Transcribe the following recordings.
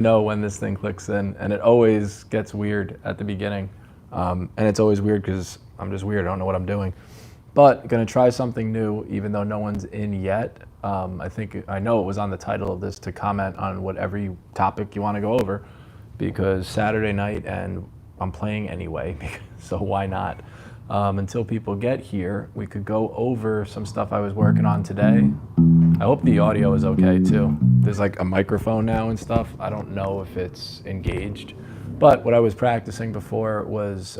know when this thing clicks in, and it always gets weird at the beginning. And it's always weird because I'm just weird. I don't know what I'm doing. But gonna try something new, even though no one's in yet. I know it was on the title of this to comment on whatever topic you want to go over, because Saturday night and I'm playing anyway, so why not? Until people get here, we could go over some stuff I was working on today. I hope the audio is okay too. There's like a microphone now and stuff. I don't know if it's engaged, but what I was practicing before was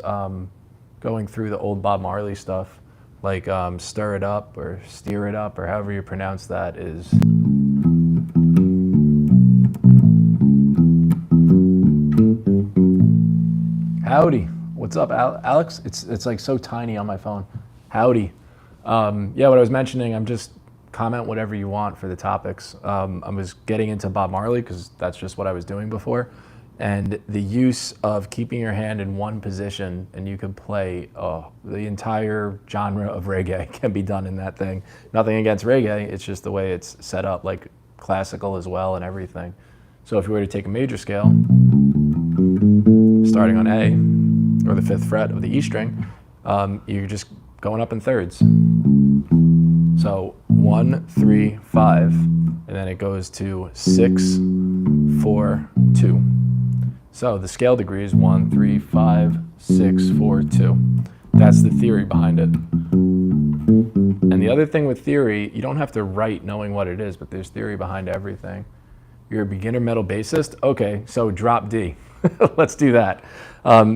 going through the old Bob Marley stuff, like stir it up or steer it up or however you pronounce that is. Howdy. What's up, Alex? It's like so tiny on my phone. Howdy. Yeah, what I was mentioning, I'm just comment whatever you want for the topics. I was getting into Bob Marley because that's just what I was doing before. And the use of keeping your hand in one position and you could play the entire genre of reggae can be done in that thing. Nothing against reggae, it's just the way it's set up, like classical as well and everything. So if you were to take a major scale, starting on A, or the 5th fret of the E string, you're just going up in thirds. So 1, 3, 5, and then it goes to 6, 4, 2. So the scale degree is 1, 3, 5, 6, 4, 2. That's the theory behind it. And the other thing with theory, you don't have to write knowing what it is, but there's theory behind everything. You're a beginner metal bassist? Okay, so drop D. Let's do that.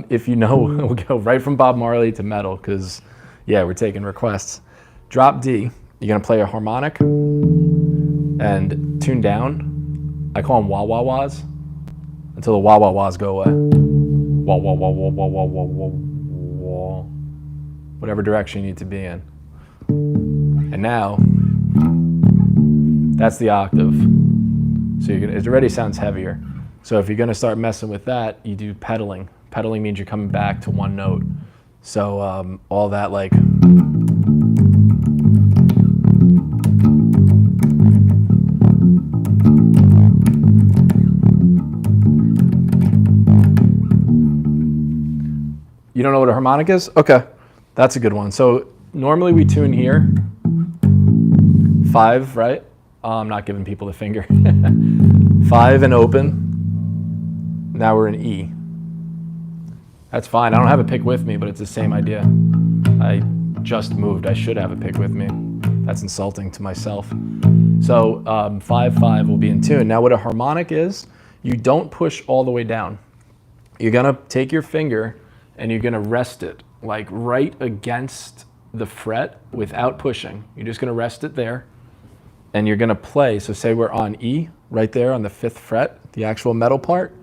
If you know, we'll go right from Bob Marley to metal, because, yeah, we're taking requests. Drop D, you're going to play a harmonic and tune down. I call them wah-wah-wahs until the wah-wah-wahs go away. Wah-wah-wah-wah-wah-wah-wah-wah. Whatever direction you need to be in. And now, that's the octave. So it already sounds heavier. So if you're going to start messing with that, you do pedaling. Pedaling means you're coming back to one note. So all that like... You don't know what a harmonic is? Okay, that's a good one. So normally we tune here. 5, right? I'm not giving people the finger. 5 and open. Now we're in E. That's fine. I don't have a pick with me, but it's the same idea. I just moved. I should have a pick with me. That's insulting to myself. So 5, 5 will be in tune. Now what a harmonic is, you don't push all the way down. You're gonna take your finger and you're gonna rest it like right against the fret without pushing. You're just gonna rest it there and you're gonna play. So say we're on E, right there on the 5th fret, the actual metal part,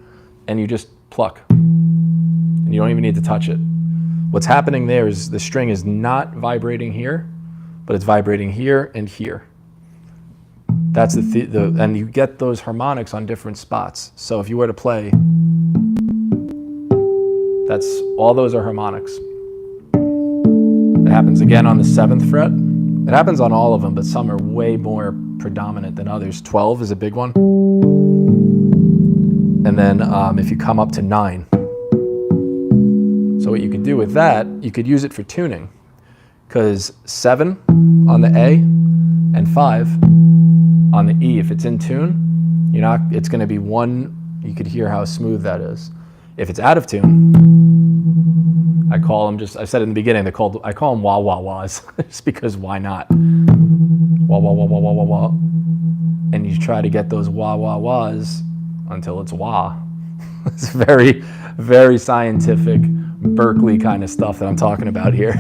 and you just pluck. And you don't even need to touch it. What's happening there is the string is not vibrating here, but it's vibrating here and here. That's and you get those harmonics on different spots. So if you were to play, all those are harmonics. It happens again on the 7th fret. It happens on all of them, but some are way more predominant than others. 12 is a big one. And then if you come up to 9. So what you could do with that, you could use it for tuning. Because 7 on the A and 5 on the E, if it's in tune, it's going to be one, you could hear how smooth that is. If it's out of tune, I call them I said it in the beginning, I call them wah-wah-wahs, just because why not? Wah-wah-wah-wah-wah-wah-wah. And you try to get those wah-wah-wahs until it's wah. It's very, very scientific, Berkeley kind of stuff that I'm talking about here.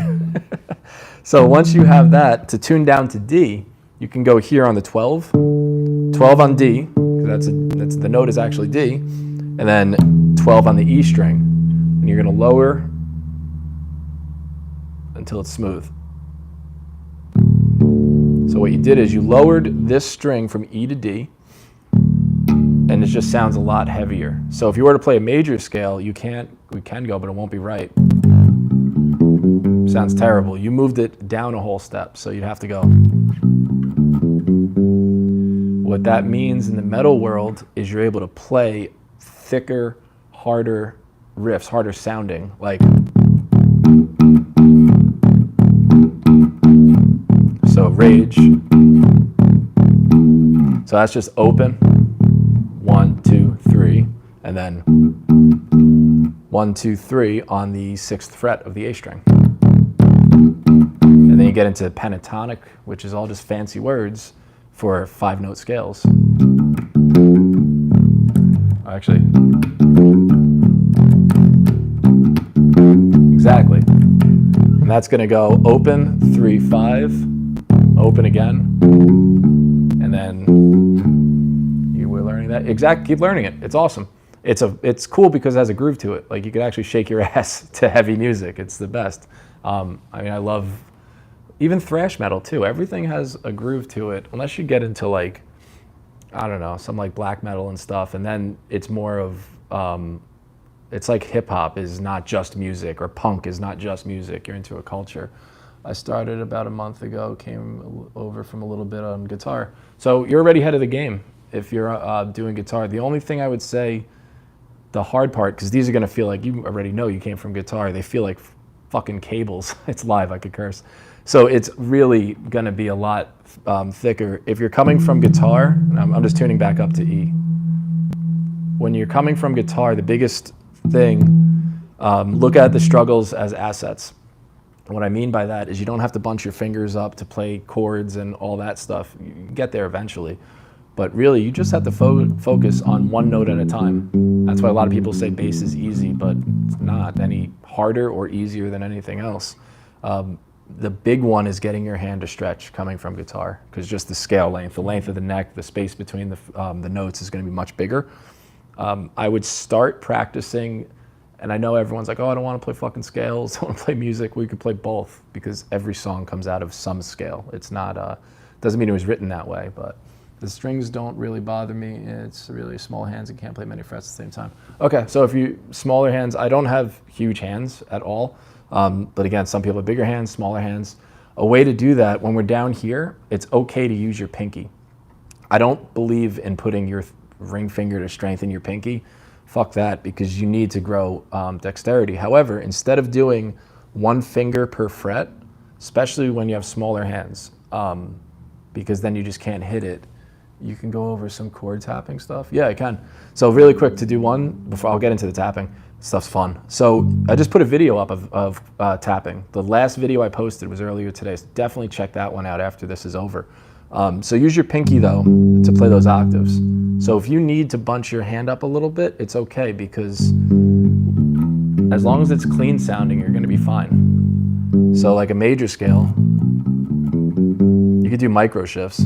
So once you have that, to tune down to D, you can go here on the 12 on D, because the note is actually D, and then 12 on the E string, and you're going to lower until it's smooth. So what you did is you lowered this string from E to D, and it just sounds a lot heavier. So if you were to play a major scale, we can go, but it won't be right. Sounds terrible. You moved it down a whole step, so you'd have to go. What that means in the metal world is you're able to play thicker, harder riffs, harder sounding, like. So Rage. So that's just open, 1, 2, 3, and then 1, 2, 3 on the 6th fret of the A string. And then you get into pentatonic, which is all just fancy words for 5-note scales. Actually, exactly. And that's going to go open, 3, 5, open again, and then you were learning that. Keep learning it. It's awesome. It's cool because it has a groove to it. Like you could actually shake your ass to heavy music. It's the best. I mean, I love even thrash metal too. Everything has a groove to it, unless you get into like, I don't know, some like black metal and stuff, and then it's more of, it's like hip hop is not just music, or punk is not just music. You're into a culture. I started about a month ago, came over from a little bit on guitar. So you're already ahead of the game if you're doing guitar. The only thing I would say, the hard part, because these are gonna feel like, you already know you came from guitar, they feel like fucking cables. It's live, I could curse. So it's really gonna be a lot thicker. If you're coming from guitar, and I'm just tuning back up to E. When you're coming from guitar, the biggest thing, look at the struggles as assets. And what I mean by that is you don't have to bunch your fingers up to play chords and all that stuff. You get there eventually. But really, you just have to focus on one note at a time. That's why a lot of people say bass is easy, but it's not any harder or easier than anything else. The big one is getting your hand to stretch coming from guitar, because just the scale length, the length of the neck, the space between the notes is going to be much bigger. I would start practicing. And I know everyone's like, oh, I don't want to play fucking scales. I don't want to play music. We could play both, because every song comes out of some scale. It's not, doesn't mean it was written that way, but the strings don't really bother me. It's really small hands and can't play many frets at the same time. Okay, so if you, smaller hands, I don't have huge hands at all. But again, some people have bigger hands, smaller hands. A way to do that, when we're down here, it's okay to use your pinky. I don't believe in putting your ring finger to strengthen your pinky. Fuck that, because you need to grow dexterity. However, instead of doing one finger per fret, especially when you have smaller hands, because then you just can't hit it, you can go over some chord tapping stuff. Yeah, I can. So really quick to do one, before I'll get into the tapping. Stuff's fun. So I just put a video up of tapping. The last video I posted was earlier today, so definitely check that one out after this is over. So use your pinky though to play those octaves. So if you need to bunch your hand up a little bit, it's okay, because as long as it's clean sounding, you're gonna be fine. So like a major scale, you could do micro shifts.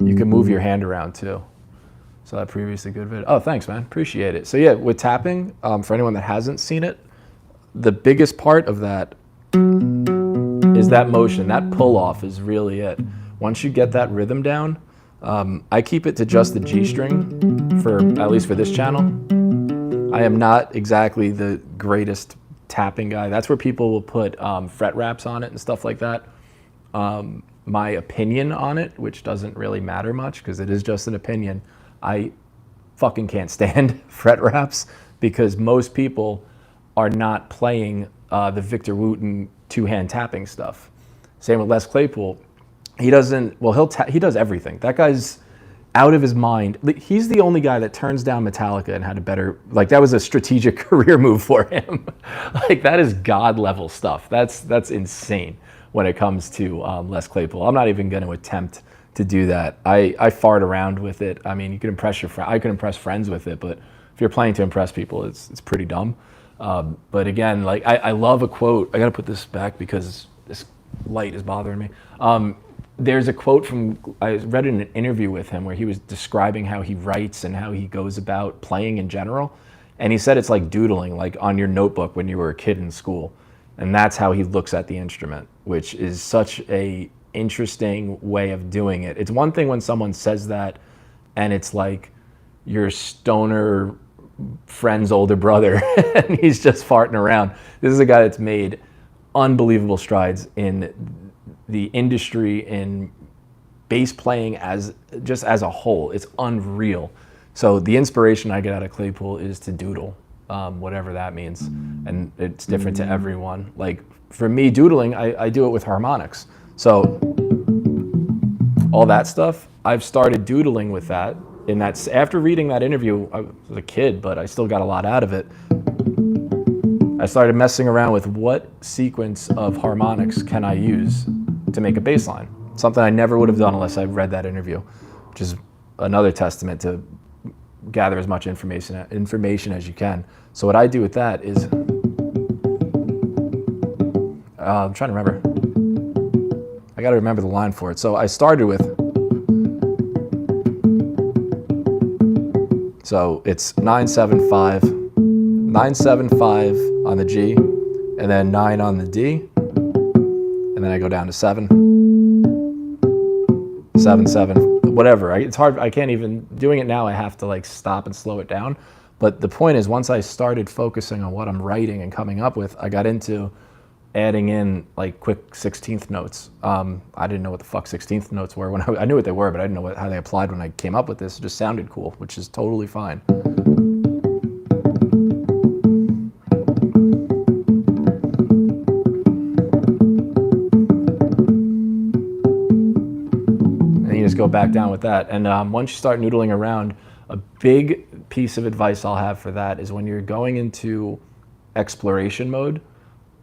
You can move your hand around too. So that previously good video. Oh, thanks, man. Appreciate it. So yeah, with tapping, for anyone that hasn't seen it, the biggest part of that is that motion. That pull off is really it. Once you get that rhythm down, I keep it to just the G string, for at least for this channel. I am not exactly the greatest tapping guy. That's where people will put fret wraps on it and stuff like that. My opinion on it, which doesn't really matter much because it is just an opinion, I fucking can't stand fret wraps, because most people are not playing the Victor Wooten two-hand tapping stuff. Same with Les Claypool. He doesn't, well, he does everything. That guy's out of his mind. He's the only guy that turns down Metallica and had a better, like that was a strategic career move for him. Like that is God level stuff. That's insane when it comes to Les Claypool. I'm not even going to attempt to do that. I fart around with it. I mean, you can impress your friend. I can impress friends with it, but if you're playing to impress people, it's pretty dumb. But again, like I love a quote. I got to put this back because this light is bothering me. There's a quote from, I read in an interview with him where he was describing how he writes and how he goes about playing in general. And he said it's like doodling, like on your notebook when you were a kid in school. And that's how he looks at the instrument, which is such a interesting way of doing it. It's one thing when someone says that and it's like your stoner friend's older brother and he's just farting around. This is a guy that's made unbelievable strides in the industry, in bass playing as just as a whole. It's unreal. So the inspiration I get out of Claypool is to doodle, whatever that means. And it's different to everyone. Like for me, doodling, I do it with harmonics. So all that stuff, I've started doodling with that. And that's after reading that interview, I was a kid, but I still got a lot out of it. I started messing around with what sequence of harmonics can I use to make a bass line. Something I never would have done unless I read that interview, which is another testament to gather as much information as you can. So what I do with that is, I'm trying to remember. I got to remember the line for it. So I started with, so it's 9-7-5, 9-7-5 on the G, and then 9 on the D, and then I go down to 7, 7-7, whatever. It's hard. I can't even, doing it now, I have to like stop and slow it down. But the point is, once I started focusing on what I'm writing and coming up with, I got into adding in like quick 16th notes. I didn't know what the fuck 16th notes were when I knew what they were, but I didn't know how they applied when I came up with this. It just sounded cool, which is totally fine. Go back down with that. And once you start noodling around, a big piece of advice I'll have for that is when you're going into exploration mode,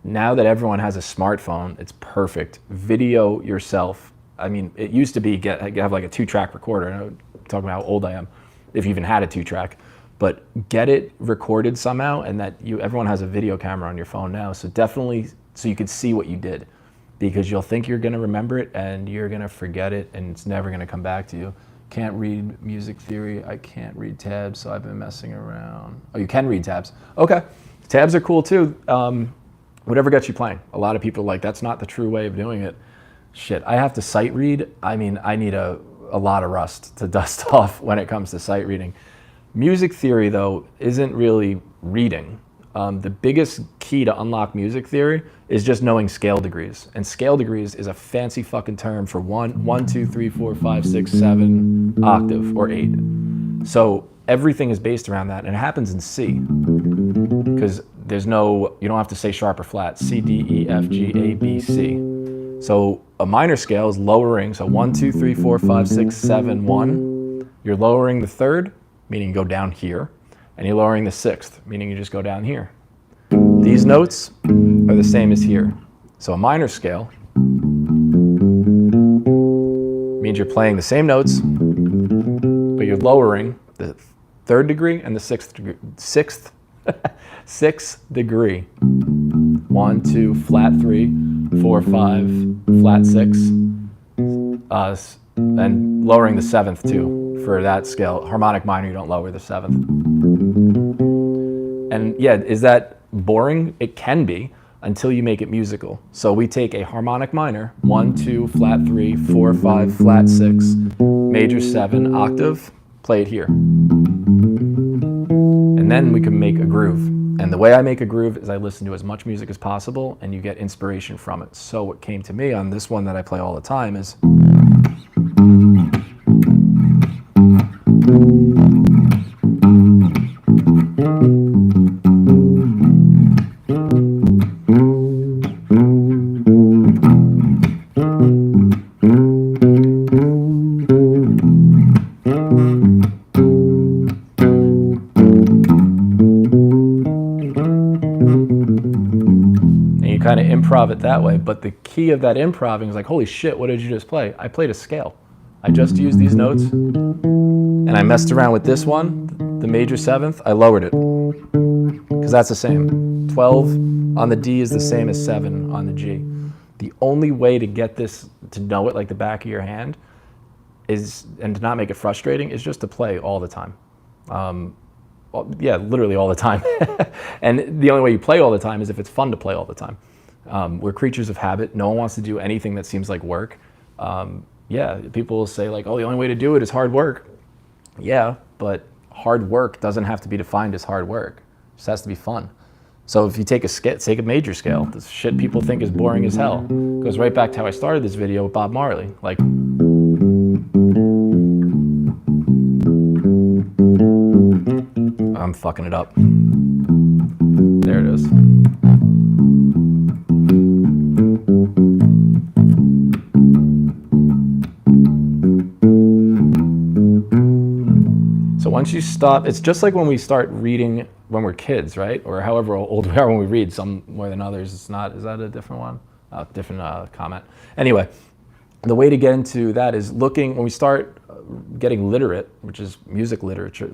now that everyone has a smartphone, it's perfect. Video yourself. I mean, it used to be have like a 2-track recorder. I'm talking about how old I am, if you even had a 2-track. But get it recorded somehow, and that everyone has a video camera on your phone now. So definitely, so you can see what you did. Because you'll think you're gonna remember it and you're gonna forget it and it's never gonna come back to you. Can't read music theory, I can't read tabs, so I've been messing around. Oh, you can read tabs. Okay, tabs are cool too. Whatever gets you playing. A lot of people are like, that's not the true way of doing it. Shit, I have to sight read. I mean, I need a lot of rust to dust off when it comes to sight reading. Music theory though, isn't really reading. The biggest key to unlock music theory is just knowing scale degrees. And scale degrees is a fancy fucking term for 1, 2, 3, 4, 5, 6, 7 octave or 8. So everything is based around that, and it happens in C. Because you don't have to say sharp or flat. C, D, E, F, G, A, B, C. So a minor scale is lowering. So 1, 2, 3, 4, 5, 6, 7, 1. You're lowering the third, meaning you go down here. And you're lowering the sixth, meaning you just go down here. These notes are the same as here. So a minor scale means you're playing the same notes, but you're lowering the 3rd degree and the 6th degree. 6th degree. 1, 2, flat 3, 4, 5, flat 6, and lowering the 7th too. For that scale, harmonic minor, you don't lower the 7th. And yeah, is that boring? It can be until you make it musical. So we take a harmonic minor, 1, 2, flat 3, 4, 5, flat 6, major 7, octave, play it here. And then we can make a groove. And the way I make a groove is I listen to as much music as possible and you get inspiration from it. So what came to me on this one that I play all the time is kind of improv it that way. But the key of that improving is like, holy shit, what did you just play? I played a scale. I just used these notes and I messed around with this one, the major 7th, I lowered it because that's the same. 12 on the D is the same as 7 on the G. The only way to get this, to know it like the back of your hand is, and to not make it frustrating, is just to play all the time. Well, yeah, literally all the time. And the only way you play all the time is if it's fun to play all the time. We're creatures of habit. No one wants to do anything that seems like work. Yeah, people will say like, oh, the only way to do it is hard work. Yeah, but hard work doesn't have to be defined as hard work. It just has to be fun. So if you take a major scale, the shit people think is boring as hell goes right back to how I started this video with Bob Marley. Like, I'm fucking it up. There it is. So once you stop, it's just like when we start reading when we're kids, right? Or however old we are when we read, some more than others. It's not, is that a different one? Different comment. Anyway, the way to get into that is looking, when we start getting literate, which is music literature,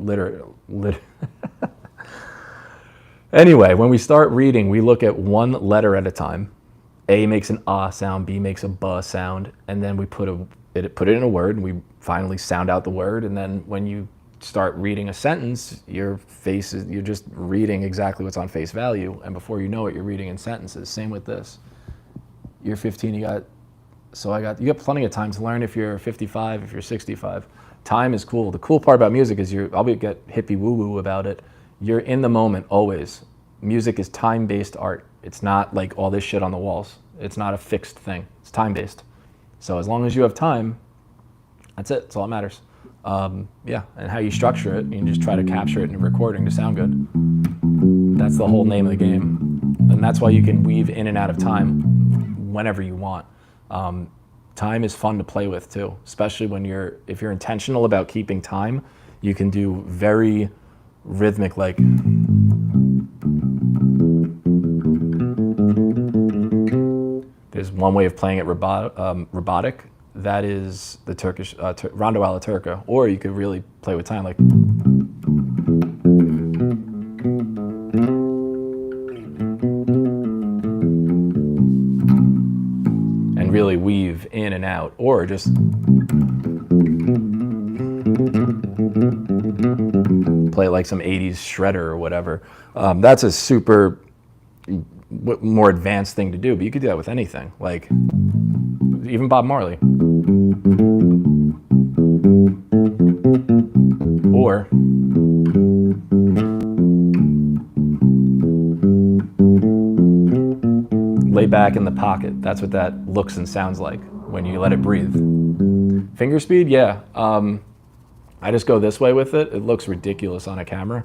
Anyway, when we start reading, we look at one letter at a time. A makes an ah sound, B makes a buh sound, and then we put it in a word, and we finally sound out the word, and then when you start reading a sentence, you're just reading exactly what's on face value, and before you know it, you're reading in sentences. Same with this. You're 15, you got plenty of time to learn if you're 55, if you're 65. Time is cool. The cool part about music is I'll get hippie woo-woo about it. You're in the moment always. Music is time-based art. It's not like all this shit on the walls. It's not a fixed thing. It's time-based. So as long as you have time, that's it. That's all that matters. Yeah, and how you structure it, you can just try to capture it in a recording to sound good. That's the whole name of the game. And that's why you can weave in and out of time whenever you want. Time is fun to play with too, especially if you're intentional about keeping time, you can do very rhythmic, like there's one way of playing it robotic. That is the Turkish Rondo alla Turca, or you could really play with time, like and really weave in and out, or just play like some 80s shredder or whatever. That's a super more advanced thing to do, but you could do that with anything, like even Bob Marley. Or lay back in the pocket. That's what that looks and sounds like when you let it breathe. Finger speed, yeah. I just go this way with it. It looks ridiculous on a camera.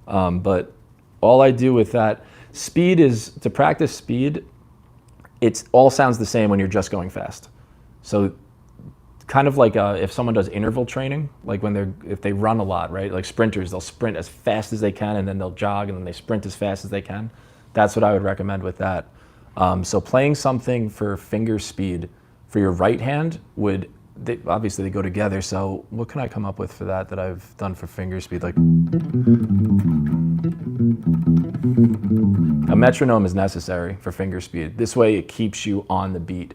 But all I do with that, speed is, to practice speed, it all sounds the same when you're just going fast. So kind of like if someone does interval training, like if they run a lot, right? Like sprinters, they'll sprint as fast as they can, and then they'll jog, and then they sprint as fast as they can. That's what I would recommend with that. So playing something for finger speed for your right hand obviously they go together. So what can I come up with for that I've done for finger speed? Like a metronome is necessary for finger speed. This way it keeps you on the beat.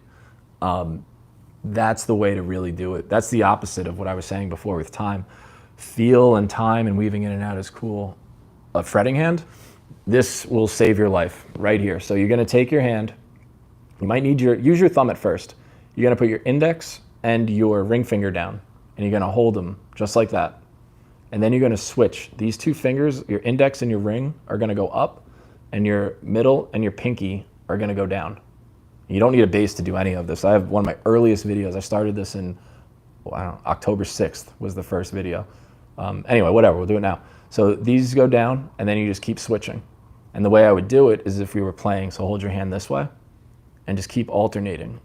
That's the way to really do it. That's the opposite of what I was saying before with time. Feel and time and weaving in and out is cool. A fretting hand, this will save your life right here. So you're gonna take your hand, you might use your thumb at first. You're gonna put your index and your ring finger down, and you're gonna hold them just like that. And then you're gonna switch. These two fingers, your index and your ring, are gonna go up, and your middle and your pinky are gonna go down. You don't need a bass to do any of this. I have one of my earliest videos. I started this in, October 6th was the first video. Anyway, whatever, we'll do it now. So these go down, and then you just keep switching. And the way I would do it is if we were playing, so hold your hand this way, and just keep alternating.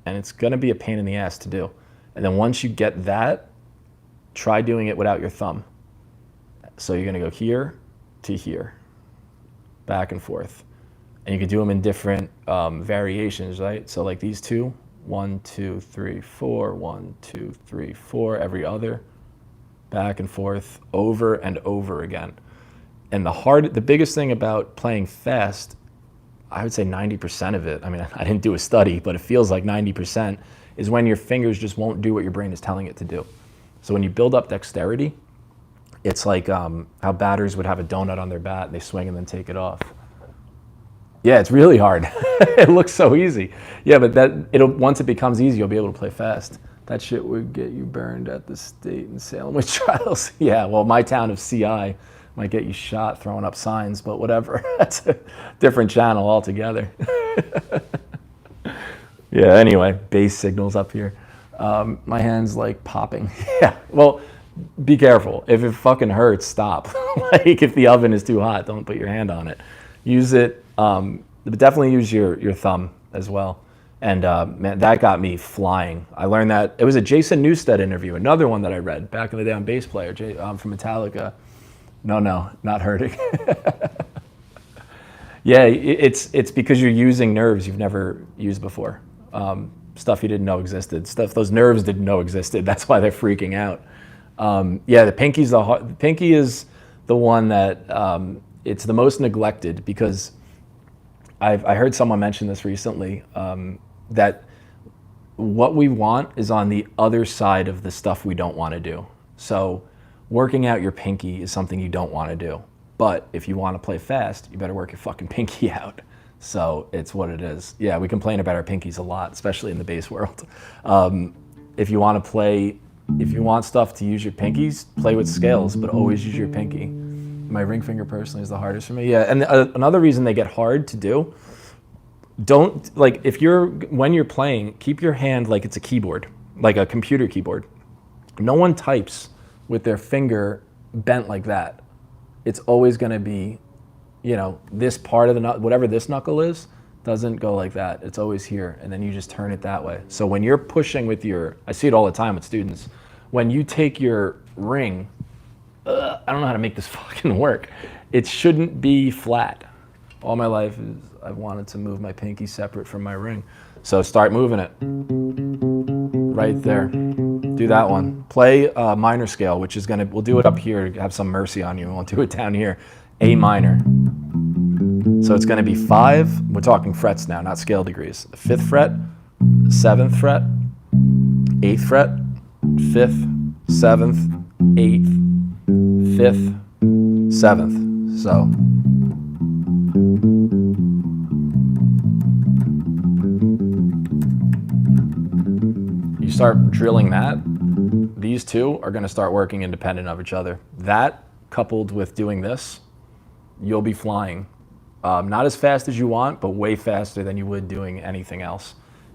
And it's gonna be a pain in the ass to do. And then once you get that, try doing it without your thumb. So you're gonna go here to here, back and forth. And you can do them in different variations, right? So like these two, 1, 2, 3, 4, 1, 2, 3, 4, every other, back and forth, over and over again. And the biggest thing about playing fast, I would say 90% of it, I mean, I didn't do a study, but it feels like 90%, is when your fingers just won't do what your brain is telling it to do. So when you build up dexterity, it's like how batters would have a donut on their bat, they swing and then take it off. Yeah, it's really hard. It looks so easy. Yeah, but once it becomes easy, you'll be able to play fast. That shit would get you burned at the state and Salem witch trials. Yeah, well, my town of CI might get you shot throwing up signs, but whatever. That's a different channel altogether. Yeah, anyway, bass signals up here. My hand's like popping. Yeah, well, be careful. If it fucking hurts, stop. Like if the oven is too hot, don't put your hand on it. Use it, but definitely use your thumb as well. And man, that got me flying. I learned that, it was a Jason Newsted interview, another one that I read back in the day on Bass Player, from Metallica. No, not hurting. Yeah, it's because you're using nerves you've never used before. Stuff you didn't know existed. Stuff those nerves didn't know existed. That's why they're freaking out. Yeah, the pinky is the one that it's the most neglected, because I heard someone mention this recently, that what we want is on the other side of the stuff we don't want to do. So working out your pinky is something you don't want to do. But if you want to play fast, you better work your fucking pinky out. So it's what it is. Yeah, we complain about our pinkies a lot, especially in the bass world. If you want stuff to use your pinkies, play with scales, but always use your pinky. My ring finger personally is the hardest for me. Yeah, and another reason they get hard to do, when you're playing, keep your hand like it's a keyboard, like a computer keyboard. No one types with their finger bent like that. It's always going to be, this part of the whatever this knuckle is, doesn't go like that. It's always here, and then you just turn it that way. So when you're pushing with I see it all the time with students, when you take your ring, I don't know how to make this fucking work. It shouldn't be flat. All my life I've wanted to move my pinky separate from my ring. So start moving it. Right there. Do that one. Play a minor scale, which is we'll do it up here to have some mercy on you, and we'll do it down here. A minor. So it's gonna be 5, we're talking frets now, not scale degrees. The 5th fret, 7th fret, 8th fret, 5th, 7th, 8th, 5th, 7th. So. You start drilling that, these two are gonna start working independent of each other. That, coupled with doing this, you'll be flying. Not as fast as you want, but way faster than you would doing anything else.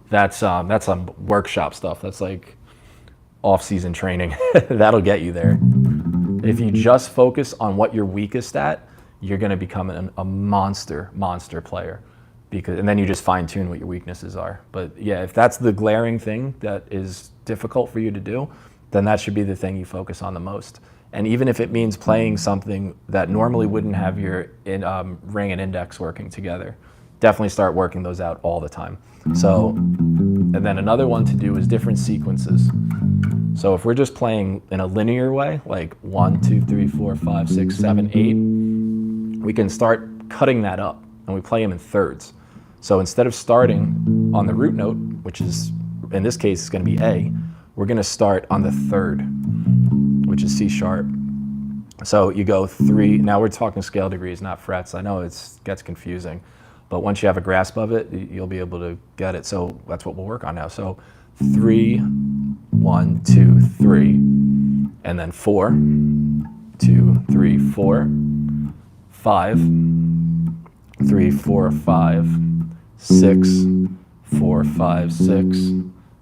That's some workshop stuff. That's like off-season training. That'll get you there. If you just focus on what you're weakest at, you're gonna become a monster player. And then you just fine-tune what your weaknesses are. But yeah, if that's the glaring thing that is difficult for you to do, then that should be the thing you focus on the most. And even if it means playing something that normally wouldn't have your ring and index working together, definitely start working those out all the time. So, and then another one to do is different sequences. So if we're just playing in a linear way, like 1, 2, 3, 4, 5, 6, 7, 8, we can start cutting that up, and we play them in thirds. So instead of starting on the root note, which is, in this case, it's going to be A, we're going to start on the 3rd, which is C sharp. So you go 3, now we're talking scale degrees, not frets. I know it gets confusing, but once you have a grasp of it, you'll be able to get it. So that's what we'll work on now. So 3, 1, 2, 3, and then 4, 2, 3, 4, 5, 3, 4, 5, 6, 4, 5, 6.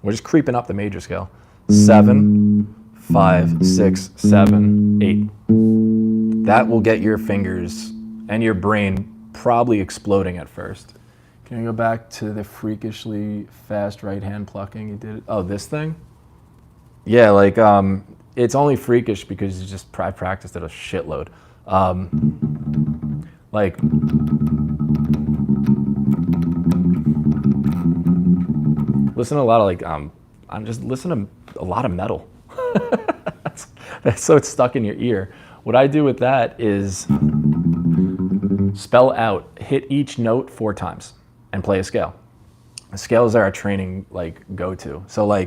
We're just creeping up the major scale. 7, 5, 6, 7, 8. That will get your fingers and your brain probably exploding at first. Can you go back to the freakishly fast right hand plucking you did? Oh, this thing? Yeah, like it's only freakish because I practiced it a shitload. Like, listen to a lot of I'm just listening to a lot of metal. That's so it's stuck in your ear. What I do with that is spell out, hit each note 4 times, and play a scale. The scales are our training go-to. So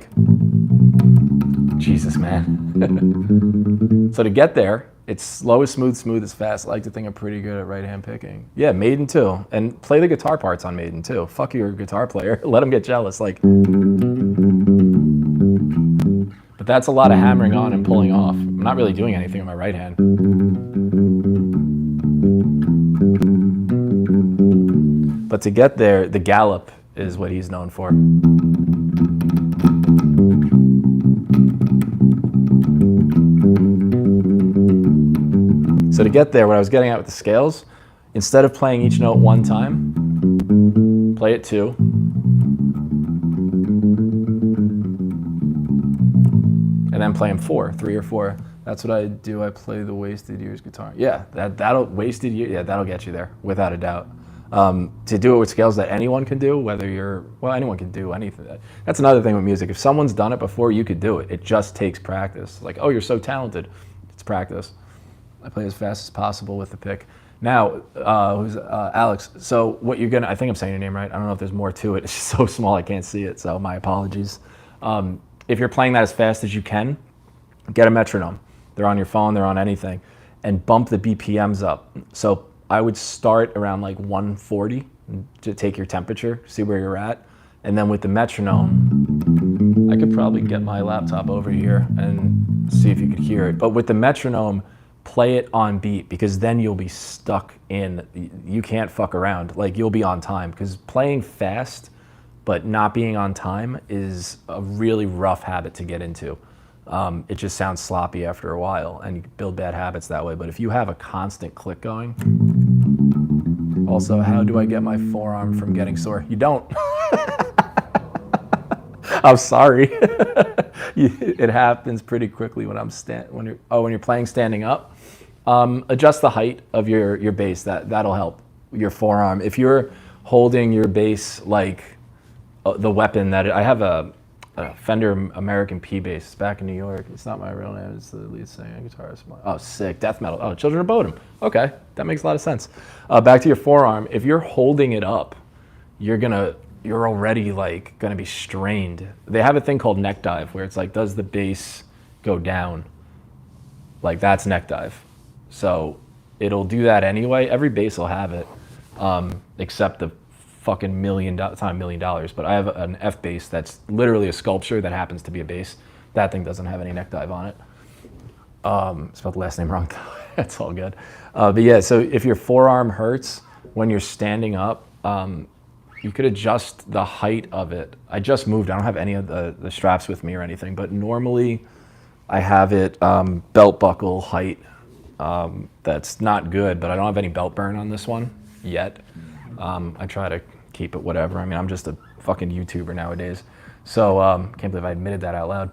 Jesus, man. So to get there, it's slow is smooth, smooth is fast. I like to think I'm pretty good at right hand picking. Yeah, Maiden too. And play the guitar parts on Maiden too. Fuck your guitar player. Let them get jealous. But that's a lot of hammering on and pulling off. I'm not really doing anything with my right hand. But to get there, the gallop is what he's known for. So to get there, what I was getting at with the scales, instead of playing each note one time, play it two. And then play them four, three or four. That's what I do. I play the Wasted Years guitar. Yeah, that'll Wasted Years. Yeah, that'll get you there without a doubt. To do it with scales that anyone can do, anyone can do anything. That's another thing with music. If someone's done it before, you could do it. It just takes practice. Like, oh, you're so talented. It's practice. I play as fast as possible with the pick. Now, who's Alex? So what you're gonna? I think I'm saying your name right. I don't know if there's more to it. It's just so small I can't see it. So my apologies. If you're playing that as fast as you can, get a metronome. They're on your phone, they're on anything, and bump the BPMs up. So I would start around like 140 to take your temperature, see where you're at. And then with the metronome, I could probably get my laptop over here and see if you could hear it. But with the metronome, play it on beat, because then you'll be stuck in, you can't fuck around. Like, you'll be on time, because playing fast but not being on time is a really rough habit to get into. It just sounds sloppy after a while, and you build bad habits that way. But if you have a constant click going, also, how do I get my forearm from getting sore? You don't. I'm sorry. It happens pretty quickly when when you're playing standing up. Adjust the height of your bass. That'll help your forearm. If you're holding your bass like the weapon that I have a Fender American P bass back in New York. It's not my real name. It's the lead singer, guitarist. Oh, sick. Death metal. Oh, Children of Bodom. Okay, that makes a lot of sense. Back to your forearm. If you're holding it up, you're already like gonna be strained. They have a thing called neck dive, where it's like, does the bass go down? Like, that's neck dive. So it'll do that anyway. Every bass will have it, except the fucking it's not $1 million, but I have an F bass that's literally a sculpture that happens to be a bass. That thing doesn't have any neck dive on it. Spelled the last name wrong. That's all good. But yeah, so if your forearm hurts when you're standing up, you could adjust the height of it. I just moved. I don't have any of the straps with me or anything, but normally I have it belt buckle height. That's not good, but I don't have any belt burn on this one yet. I try to keep it whatever. I mean, I'm just a fucking YouTuber nowadays. So can't believe I admitted that out loud.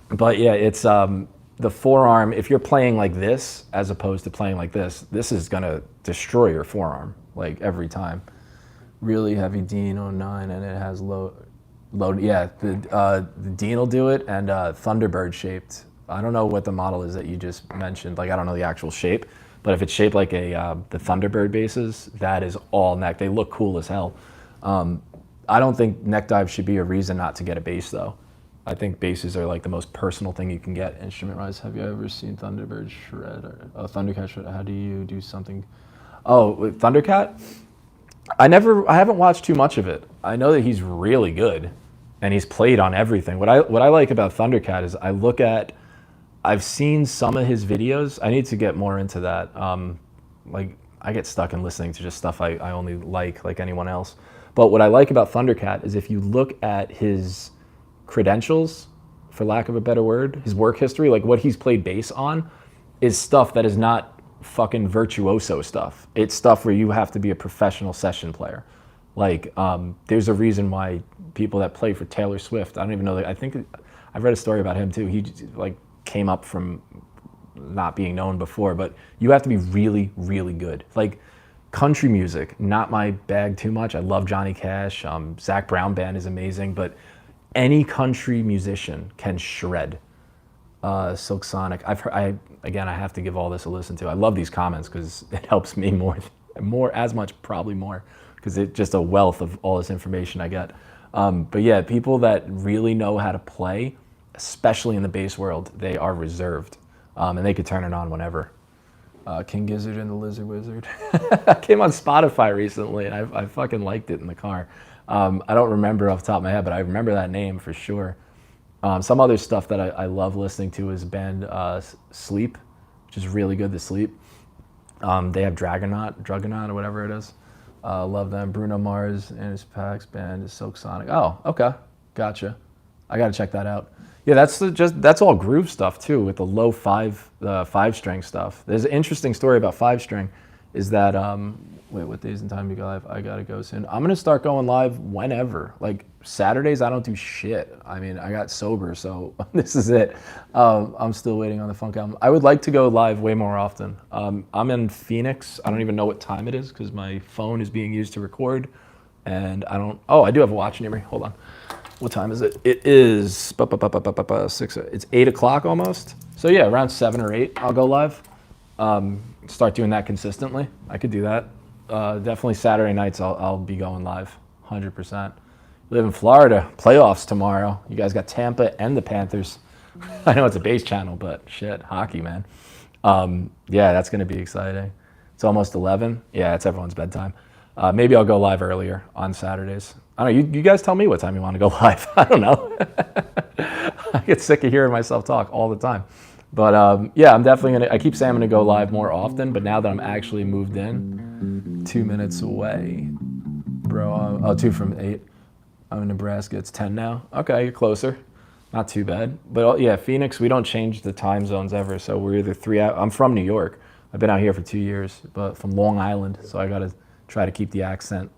But yeah, it's the forearm. If you're playing like this as opposed to playing like this is gonna destroy your forearm like every time. Really heavy Dean 09, and it has low. Yeah, the Dean will do it, and Thunderbird shaped. I don't know what the model is that you just mentioned. Like, I don't know the actual shape. But if it's shaped like the Thunderbird basses, that is all neck. They look cool as hell. I don't think neck dive should be a reason not to get a bass, though. I think basses are like the most personal thing you can get instrument-wise. Have you ever seen Thunderbird shred? Thundercat shred? How do you do something? Oh, with Thundercat? I haven't watched too much of it. I know that he's really good, and he's played on everything. What I like about Thundercat is I've seen some of his videos. I need to get more into that. Like, I get stuck in listening to just stuff I only like anyone else. But what I like about Thundercat is if you look at his credentials, for lack of a better word, his work history, like what he's played bass on, is stuff that is not fucking virtuoso stuff. It's stuff where you have to be a professional session player. Like, there's a reason why people that play for Taylor Swift, I don't even know, I think I've read a story about him too. He like came up from not being known before, but you have to be really, really good. Like, country music, not my bag too much. I love Johnny Cash. Zach Brown Band is amazing, but any country musician can shred. Silk Sonic. I have to give all this a listen to. I love these comments because it helps me probably more, because it's just a wealth of all this information I get. But yeah, people that really know how to play, especially in the bass world, they are reserved, and they could turn it on whenever. King Gizzard and the Lizard Wizard. I came on Spotify recently, and I fucking liked it in the car. I don't remember off the top of my head, but I remember that name for sure. Some other stuff that I love listening to is band Sleep, which is really good to sleep. They have Dragonaut or whatever it is. Love them. Bruno Mars and his Pax band is Silk Sonic. Oh, okay. Gotcha. I got to check that out. Yeah, that's all groove stuff too, with the low five string stuff. There's an interesting story about five string, is that wait, what days and time you go live? I gotta go soon. I'm gonna start going live whenever. Like Saturdays, I don't do shit. I mean, I got sober, so this is it. I'm still waiting on the funk album. I would like to go live way more often. I'm in Phoenix. I don't even know what time it is because my phone is being used to record, and I don't. Oh, I do have a watch near me. Hold on. What time is it? It is 6. It's 8 o'clock almost. So yeah, around 7 or 8, I'll go live. Start doing that consistently. I could do that. Definitely Saturday nights I'll be going live, 100%. Live in Florida. Playoffs tomorrow. You guys got Tampa and the Panthers. I know it's a base channel, but shit, hockey, man. Yeah, that's gonna be exciting. It's almost 11. Yeah, it's everyone's bedtime. Maybe I'll go live earlier on Saturdays. I don't know, you guys tell me what time you want to go live. I don't know. I get sick of hearing myself talk all the time. But yeah, I'm definitely I keep saying I'm gonna go live more often, but now that I'm actually moved in, 2 minutes away, bro, 2 from 8. I'm in Nebraska, it's 10 now. Okay, you're closer. Not too bad. But yeah, Phoenix, we don't change the time zones ever. So we're either 3 hours, I'm from New York. I've been out here for 2 years, but from Long Island. So I gotta try to keep the accent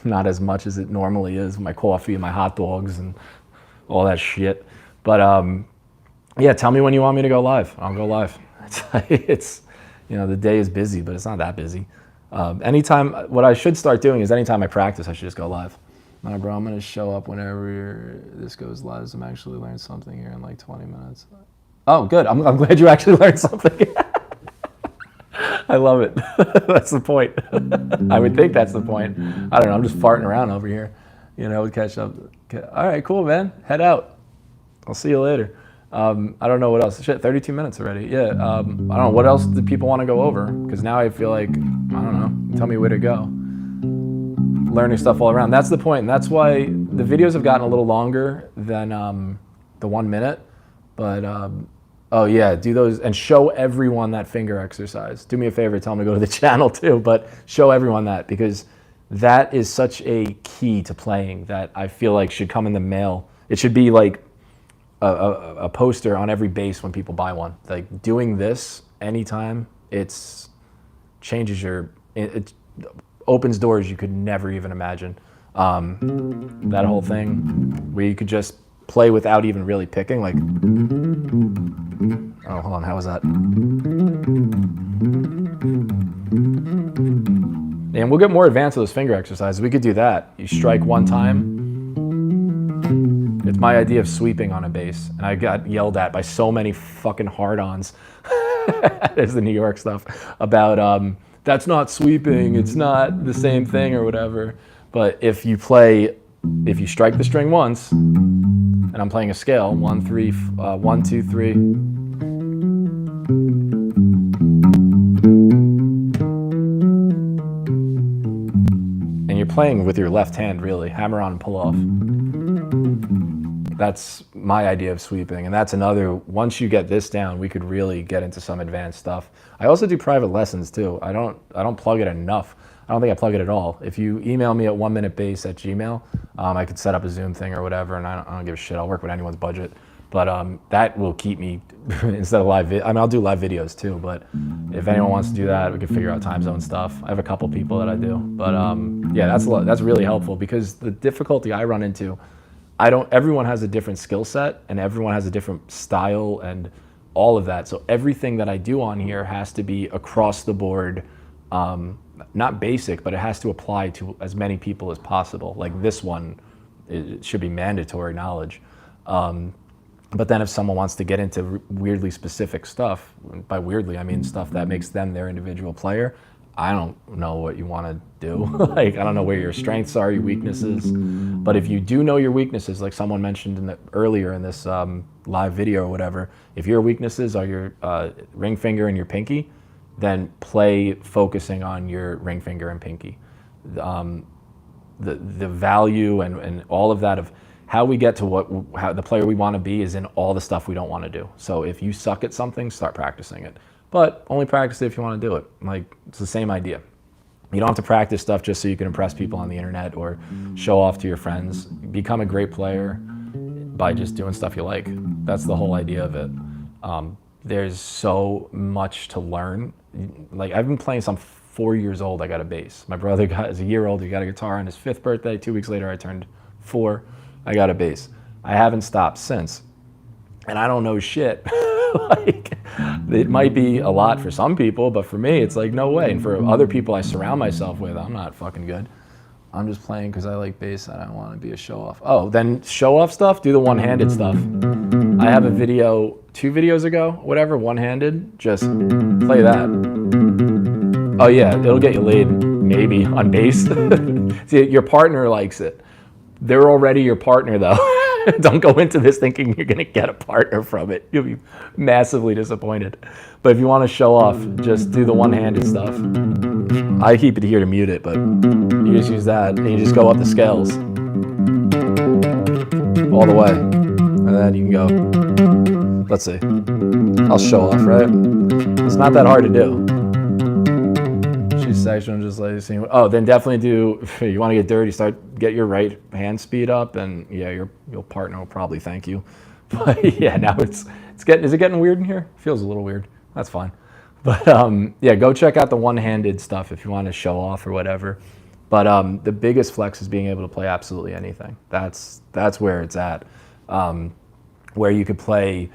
not as much as it normally is, my coffee and my hot dogs and all that shit. But yeah, tell me when you want me to go live. I'll go live. It's the day is busy, but it's not that busy. Anytime, what I should start doing is anytime I practice, I should just go live. All right, bro, I'm gonna show up whenever this goes live. I'm actually learning something here in like 20 minutes. Oh, good. I'm glad you actually learned something. I love it. That's the point. I would think that's the point. I don't know. I'm just farting around over here. Catch up. All right, cool, man. Head out. I'll see you later. I don't know what else. Shit, 32 minutes already. Yeah. I don't know. What else do people want to go over? Because now I feel like, I don't know. Tell me where to go. Learning stuff all around. That's the point. And that's why the videos have gotten a little longer than the 1 minute. But oh yeah, do those and show everyone that finger exercise. Do me a favor, tell them to go to the channel too, but show everyone that, because that is such a key to playing that I feel like should come in the mail. It should be like a poster on every base when people buy one. Like doing this anytime, it changes it opens doors you could never even imagine. That whole thing where you could just play without even really picking, like, oh, hold on, how was that? And we'll get more advanced with those finger exercises. We could do that. You strike one time. It's my idea of sweeping on a bass, and I got yelled at by so many fucking hard-ons. There's the New York stuff about, that's not sweeping, it's not the same thing or whatever. But if you strike the string once, and I'm playing a scale, 1, 3, 1, 2, 3. And you're playing with your left hand, really, hammer on and pull off. That's my idea of sweeping, and that's another, once you get this down, we could really get into some advanced stuff. I also do private lessons too. I don't plug it enough. I don't think I plug it at all. If you email me at 1minutebass@gmail, I could set up a Zoom thing or whatever, and I don't give a shit. I'll work with anyone's budget. But that will keep me, instead of live, I'll do live videos too, but if anyone wants to do that, we can figure out time zone stuff. I have a couple people that I do. But yeah, that's really helpful, because the difficulty I run into, everyone has a different skill set, and everyone has a different style and all of that. So everything that I do on here has to be across the board, not basic, but it has to apply to as many people as possible. Like this one, it should be mandatory knowledge. But then if someone wants to get into weirdly specific stuff, by weirdly I mean stuff that makes them their individual player, I don't know what you want to do. Like, I don't know where your strengths are, your weaknesses. But if you do know your weaknesses, like someone mentioned earlier in this live video or whatever, if your weaknesses are your ring finger and your pinky, then play focusing on your ring finger and pinky. The value and all of that of how we get to how the player we want to be is in all the stuff we don't want to do. So if you suck at something, start practicing it. But only practice it if you want to do it. Like, it's the same idea. You don't have to practice stuff just so you can impress people on the internet or show off to your friends. Become a great player. by just doing stuff you like. That's the whole idea of it. There's so much to learn. Like I've been playing since I'm 4 years old. I got a bass. My brother is a year old. He got a guitar on his 5th birthday. 2 weeks later, I turned 4. I got a bass. I haven't stopped since. And I don't know shit. Like, it might be a lot for some people, but for me, it's like, no way. And for other people I surround myself with, I'm not fucking good. I'm just playing because I like bass and I don't want to be a show-off. Oh, then show-off stuff, do the one-handed stuff. I have a video 2 videos ago, whatever, one-handed, just play that. Oh yeah, it'll get you laid, maybe, on bass. See, your partner likes it. They're already your partner though. Don't go into this thinking you're gonna get a partner from it. You'll be massively disappointed. But if you want to show off, just do the one-handed stuff. I keep it here to mute it, but you just use that and you just go up the scales all the way. And then you can go, let's see. I'll show off, right? It's not that hard to do. She's section, just like seeing. Oh, then definitely do. If you want to get dirty, get your right hand speed up, and yeah, your partner will probably thank you. But yeah, now it's getting. Is it getting weird in here? Feels a little weird. That's fine. But yeah, go check out the one-handed stuff if you want to show off or whatever. But the biggest flex is being able to play absolutely anything. That's where it's at. Where you could play.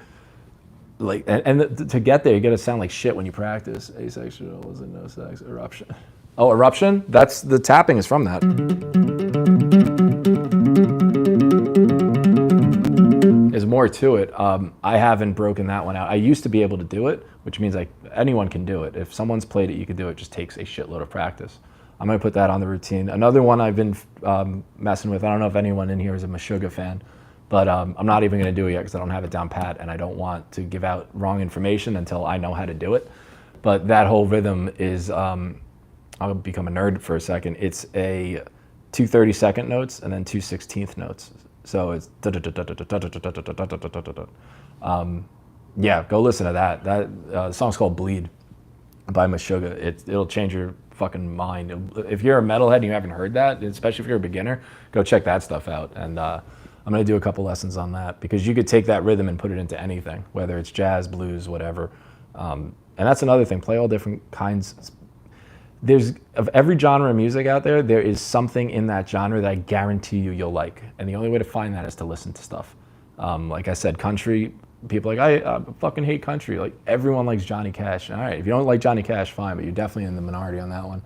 Like and to get there, you got to sound like shit when you practice. Asexual is a no sex eruption. Oh, eruption? That's the tapping is from that. There's more to it. I haven't broken that one out. I used to be able to do it, which means like anyone can do it. If someone's played it, you can do it. It just takes a shitload of practice. I'm gonna put that on the routine. Another one I've been messing with. I don't know if anyone in here is a Meshuggah fan. But I'm not even going to do it yet because I don't have it down pat and I don't want to give out wrong information until I know how to do it. But that whole rhythm is, I'll become a nerd for a second. It's a 2 32nd notes and then 2 16th notes. So it's yeah, go listen to that. The song's called Bleed by Meshuggah. It'll change your fucking mind. If you're a metalhead and you haven't heard that, especially if you're a beginner, go check that stuff out. And I'm going to do a couple lessons on that because you could take that rhythm and put it into anything, whether it's jazz, blues, whatever. And that's another thing, play all different kinds. There's, of every genre of music out there, there is something in that genre that I guarantee you'll like. And the only way to find that is to listen to stuff. Like I said, country, people are like, I fucking hate country. Like everyone likes Johnny Cash. All right, if you don't like Johnny Cash, fine, but you're definitely in the minority on that one.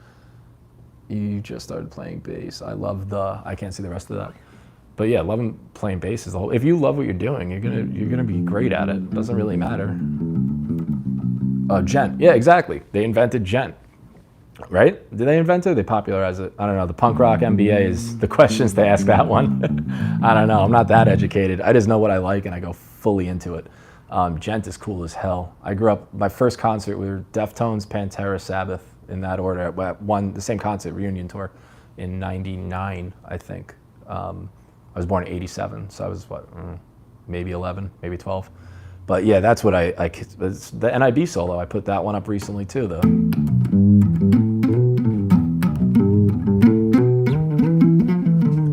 You just started playing bass. I can't see the rest of that. But yeah, loving playing bass is the whole. If you love what you're doing, you're gonna be great at it. It doesn't really matter. Gent. Yeah, exactly. They invented gent, right? Did they invent it? Or they popularized it? I don't know. The punk rock MBA is the questions they ask that one. I don't know. I'm not that educated. I just know what I like and I go fully into it. Gent is cool as hell. I grew up. My first concert we were Deftones, Pantera, Sabbath in that order. The same concert reunion tour in '99, I think. I was born in '87, so I was maybe 11, maybe 12. But yeah, that's what it's the NIB solo. I put that one up recently too, though.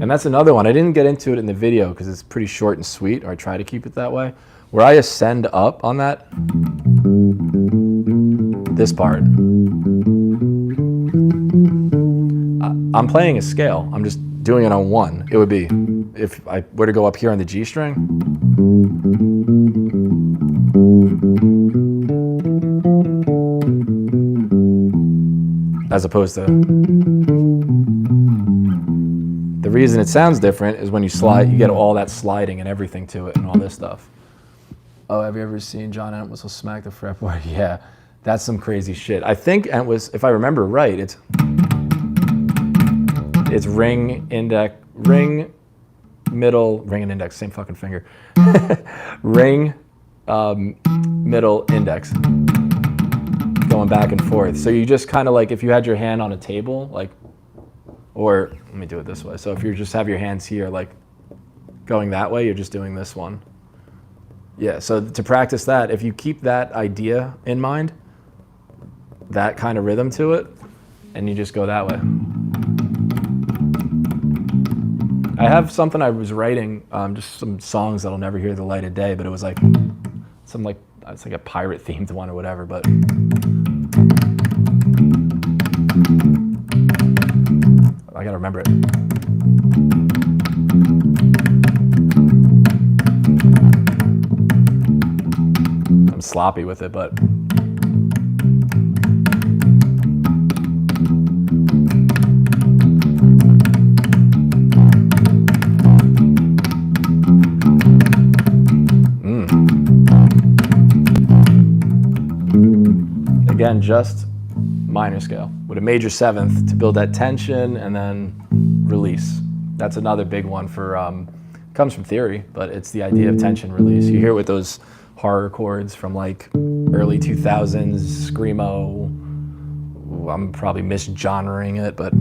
And that's another one. I didn't get into it in the video because it's pretty short and sweet, or I try to keep it that way. Where I ascend up on that, this part, I'm playing a scale. I'm just doing it on 1. It would be, if I were to go up here on the G string, as opposed to, the reason it sounds different is when you slide, you get all that sliding and everything to it and all this stuff. Oh, have you ever seen John Entwistle smack the fretboard? Yeah, that's some crazy shit. I think Entwistle, if I remember right, it's ring, index, ring, middle, ring and index, same fucking finger. Ring, middle, index. Going back and forth. So you just kind of like, if you had your hand on a table, like, or let me do it this way. So if you just have your hands here, like going that way, you're just doing this one. Yeah, so to practice that, if you keep that idea in mind, that kind of rhythm to it, and you just go that way. I have something I was writing, just some songs that'll never hear the light of day, but it was like it's like a pirate themed one or whatever, but I gotta remember it. I'm sloppy with it, but again, just minor scale with a major seventh to build that tension and then release. That's another big one for, comes from theory, but it's the idea of tension release. You hear with those horror chords from like early 2000s, Screamo. I'm probably misgenrering it, but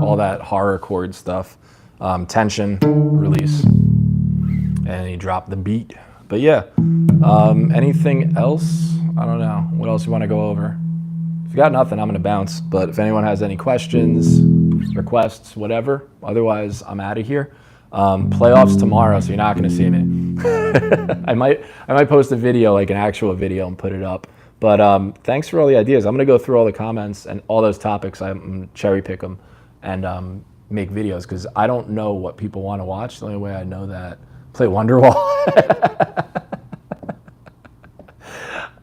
all that horror chord stuff. Tension, release. And you drop the beat. But yeah, anything else? I don't know. What else you want to go over? If you got nothing, I'm going to bounce. But if anyone has any questions, requests, whatever, otherwise I'm out of here. Playoffs tomorrow, so you're not going to see me. I might post a video, like an actual video, and put it up. But thanks for all the ideas. I'm going to go through all the comments and all those topics. I'm cherry pick them and make videos because I don't know what people want to watch. The only way I know that, play Wonderwall.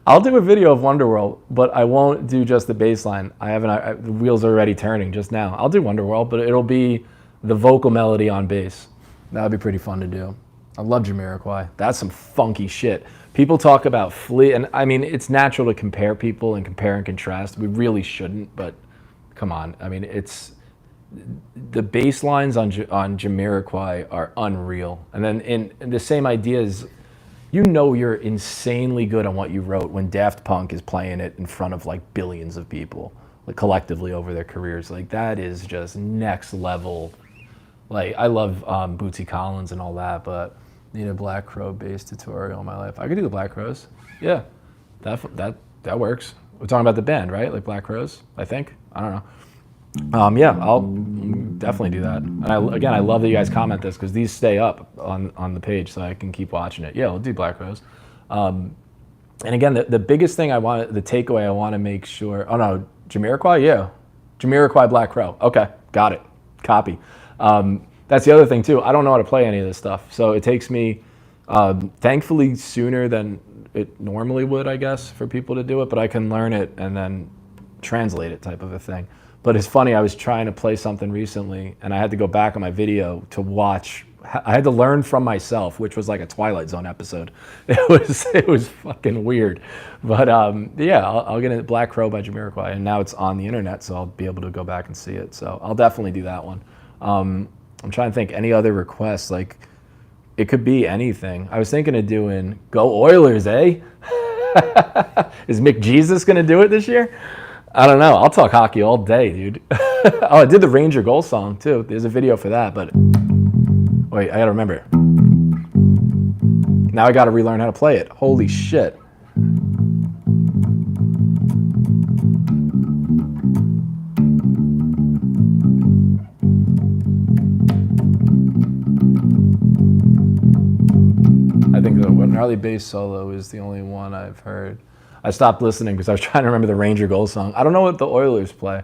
I'll do a video of Wonderworld, but I won't do just the bass line. The wheels are already turning just now. I'll do Wonderworld, but it'll be the vocal melody on bass. That would be pretty fun to do. I love Jamiroquai. That's some funky shit. People talk about Flea, and I mean, it's natural to compare people and compare and contrast. We really shouldn't, but come on. I mean, it's the bass lines on Jamiroquai are unreal. And then in the same idea is, you know, you're insanely good on what you wrote when Daft Punk is playing it in front of like billions of people, like collectively over their careers. Like that is just next level. Like I love Bootsy Collins and all that, but need a Black Crow bass tutorial in my life. I could do the Black Crows. Yeah, that works. We're talking about the band, right? Like Black Crows, I think. I don't know. Yeah, I'll definitely do that. And I love that you guys comment this because these stay up on the page so I can keep watching it. Yeah, we'll do Black Rose. And again, the biggest thing the takeaway I want to make sure, oh no, Jamiroquai, yeah. Jamiroquai Black Crow. Okay, got it. Copy. That's the other thing too. I don't know how to play any of this stuff. So it takes me, thankfully, sooner than it normally would, I guess, for people to do it. But I can learn it and then translate it type of a thing. But it's funny, I was trying to play something recently and I had to go back on my video to watch. I had to learn from myself, which was like a Twilight Zone episode. It was fucking weird. But yeah, I'll get a Black Crow by Jamiroquai, and now it's on the internet, so I'll be able to go back and see it. So I'll definitely do that one. I'm trying to think any other requests. Like it could be anything. I was thinking of doing Go Oilers, eh? Is Mick Jesus gonna do it this year? I don't know. I'll talk hockey all day, dude. Oh, I did the Ranger goal song too. There's a video for that, but wait, I gotta remember it. Now I gotta relearn how to play it. Holy shit. I think the gnarly bass solo is the only one I've heard. I stopped listening because I was trying to remember the Ranger goal song. I don't know what the Oilers play.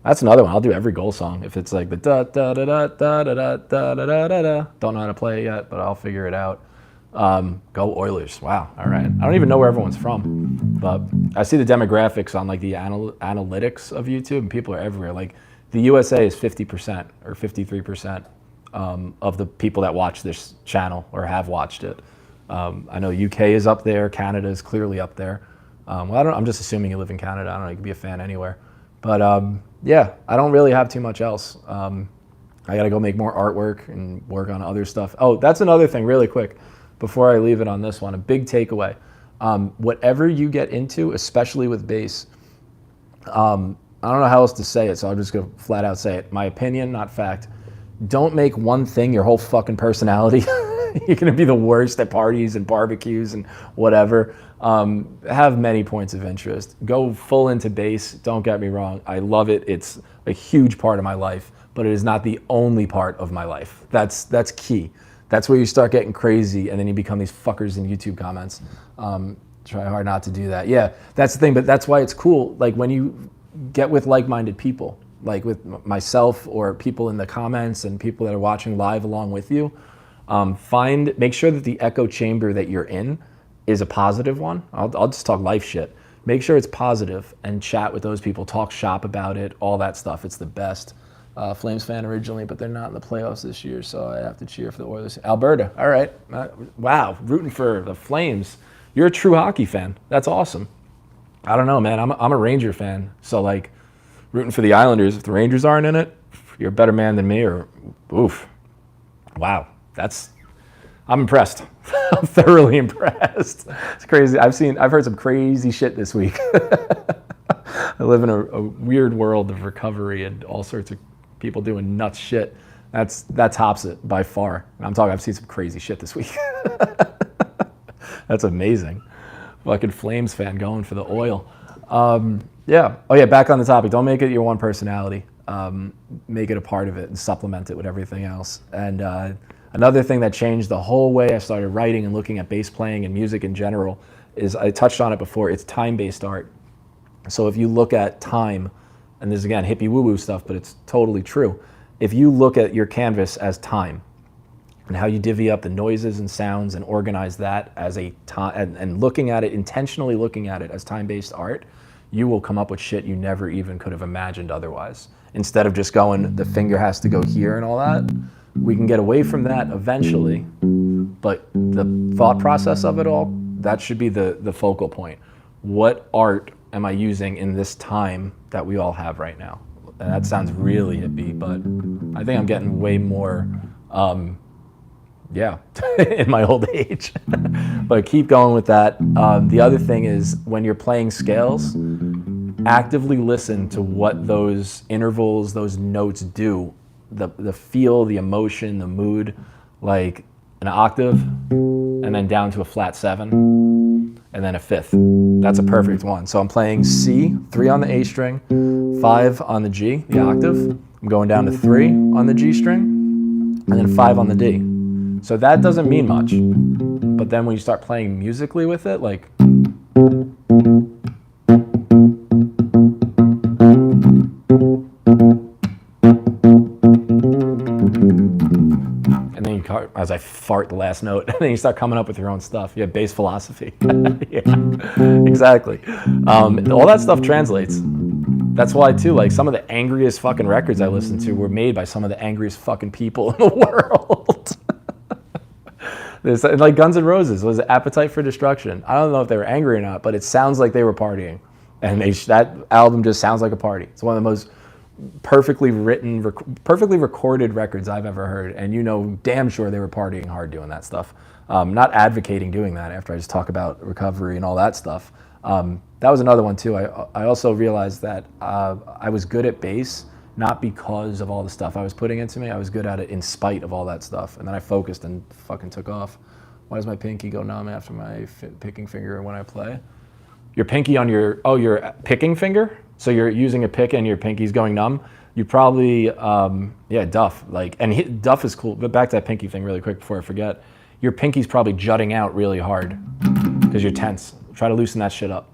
That's another one. I'll do every goal song if it's like the da da da da da da da da da da da da. Don't know how to play it yet, but I'll figure it out. Go Oilers! Wow. All right. I don't even know where everyone's from, but I see the demographics on like the analytics of YouTube, and people are everywhere. Like the USA is 50% or 53% of the people that watch this channel or have watched it. I know UK is up there. Canada is clearly up there. Well, I'm just assuming you live in Canada. I don't know, you could be a fan anywhere. But yeah, I don't really have too much else. I gotta go make more artwork and work on other stuff. Oh, that's another thing really quick before I leave it on this one, a big takeaway. Whatever you get into, especially with bass, I don't know how else to say it, so I'll just go flat out say it. My opinion, not fact. Don't make one thing your whole fucking personality. You're going to be the worst at parties and barbecues and whatever. Have many points of interest. Go full into bass. Don't get me wrong. I love it. It's a huge part of my life, but it is not the only part of my life. That's key. That's where you start getting crazy, and then you become these fuckers in YouTube comments. Try hard not to do that. Yeah, that's the thing, but that's why it's cool. Like when you get with like-minded people, like with myself or people in the comments and people that are watching live along with you, make sure that the echo chamber that you're in is a positive one. I'll just talk life shit. Make sure it's positive and chat with those people, talk shop about it, all that stuff. It's the best. Flames fan originally, but they're not in the playoffs this year, so I have to cheer for the Oilers. Alberta, all right. Wow, rooting for the Flames. You're a true hockey fan. That's awesome. I don't know, man. I'm a Ranger fan, so like rooting for the Islanders. If the Rangers aren't in it, you're a better man than me. Or oof, wow, I'm impressed. I'm thoroughly impressed. It's crazy. I've heard some crazy shit this week. I live in a weird world of recovery and all sorts of people doing nuts shit. That tops it by far. I've seen some crazy shit this week. That's amazing. Fucking Flames fan going for the oil. Yeah. Oh yeah, back on the topic. Don't make it your one personality. Make it a part of it and supplement it with everything else. And another thing that changed the whole way I started writing and looking at bass playing and music in general is, I touched on it before, it's time-based art. So if you look at time, and this is again hippie woo-woo stuff, but it's totally true. If you look at your canvas as time and how you divvy up the noises and sounds and organize that as a time, and looking at it, intentionally looking at it as time-based art, you will come up with shit you never even could have imagined otherwise. Instead of just going, the finger has to go here and all that, we can get away from that eventually, but the thought process of it all, that should be the focal point. What art am I using in this time that we all have right now? And that sounds really hippie, but I think I'm getting way more, in my old age. But keep going with that. The other thing is, when you're playing scales, actively listen to what those intervals, those notes do. The feel, the emotion, the mood, like an octave, and then down to a flat 7, and then a 5th. That's a perfect one. So I'm playing C, 3 on the A string, 5 on the G, the octave. I'm going down to 3 on the G string, and then 5 on the D. So that doesn't mean much, but then when you start playing musically with it, like, and then you, as I fart the last note, and then you start coming up with your own stuff. You have bass philosophy. Yeah, exactly. All that stuff translates. That's why too, like, some of the angriest fucking records I listened to were made by some of the angriest fucking people in the world. This, like Guns N' Roses was Appetite for Destruction. I don't know if they were angry or not, but it sounds like they were partying. And that album just sounds like a party. It's one of the most perfectly written, perfectly recorded records I've ever heard. And you know damn sure they were partying hard doing that stuff. Not advocating doing that after I just talk about recovery and all that stuff. That was another one too. I also realized that I was good at bass, not because of all the stuff I was putting into me. I was good at it in spite of all that stuff. And then I focused and fucking took off. Why does my pinky go numb after my picking finger when I play? Your pinky on your picking finger? So you're using a pick and your pinky's going numb? You probably, duff. Duff is cool. But back to that pinky thing really quick before I forget. Your pinky's probably jutting out really hard because you're tense. Try to loosen that shit up.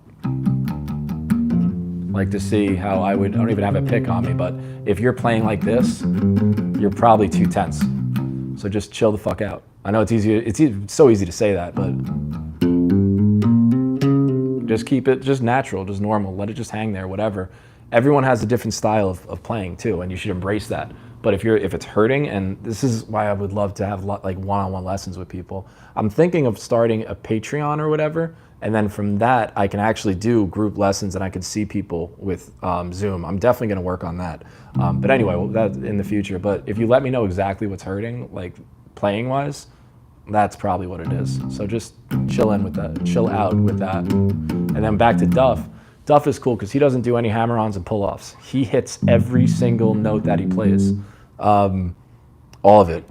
Like to see how I don't even have a pick on me, but if you're playing like this, you're probably too tense. So just chill the fuck out. I know it's so easy to say that, but just keep it just natural, just normal. Let it just hang there, whatever. Everyone has a different style of playing too, and you should embrace that. But if it's hurting, and this is why I would love to have like one-on-one lessons with people. I'm thinking of starting a Patreon or whatever. And then from that, I can actually do group lessons and I can see people with Zoom. I'm definitely going to work on that. But anyway, that's in the future. But if you let me know exactly what's hurting, like playing-wise, that's probably what it is. So just chill in with that, chill out with that. And then back to Duff. Duff is cool because he doesn't do any hammer-ons and pull-offs. He hits every single note that he plays. All of it.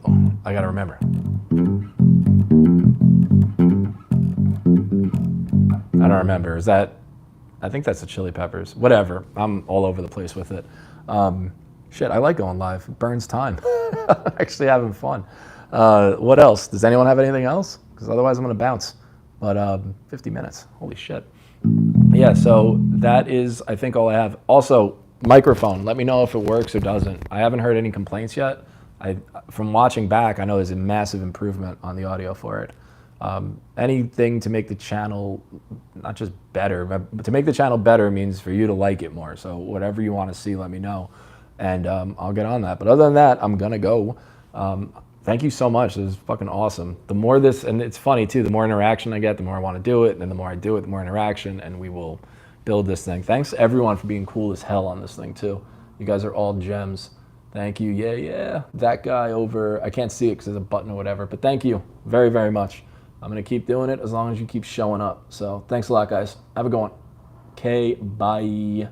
I got to remember. I don't remember. Is that? I think that's the chili peppers. Whatever. I'm all over the place with it. Shit, I like going live. It burns time. Actually having fun. What else? Does anyone have anything else? Because otherwise I'm going to bounce. But 50 minutes. Holy shit. Yeah, so that is, I think, all I have. Also, microphone. Let me know if it works or doesn't. I haven't heard any complaints yet. From watching back, I know there's a massive improvement on the audio for it. Anything to make the channel not just better, but to make the channel better means for you to like it more. So whatever you want to see, let me know, and I'll get on that. But other than that, I'm gonna go. Thank you so much. This is fucking awesome. The more this, and it's funny too, the more interaction I get, the more I want to do it, and then the more I do it, the more interaction, and we will build this thing. Thanks everyone for being cool as hell on this thing too. You guys are all gems. Thank you. Yeah. That guy over, I can't see it because there's a button or whatever, but thank you very, very much. I'm going to keep doing it as long as you keep showing up. So thanks a lot, guys. Have a good one. Okay, bye.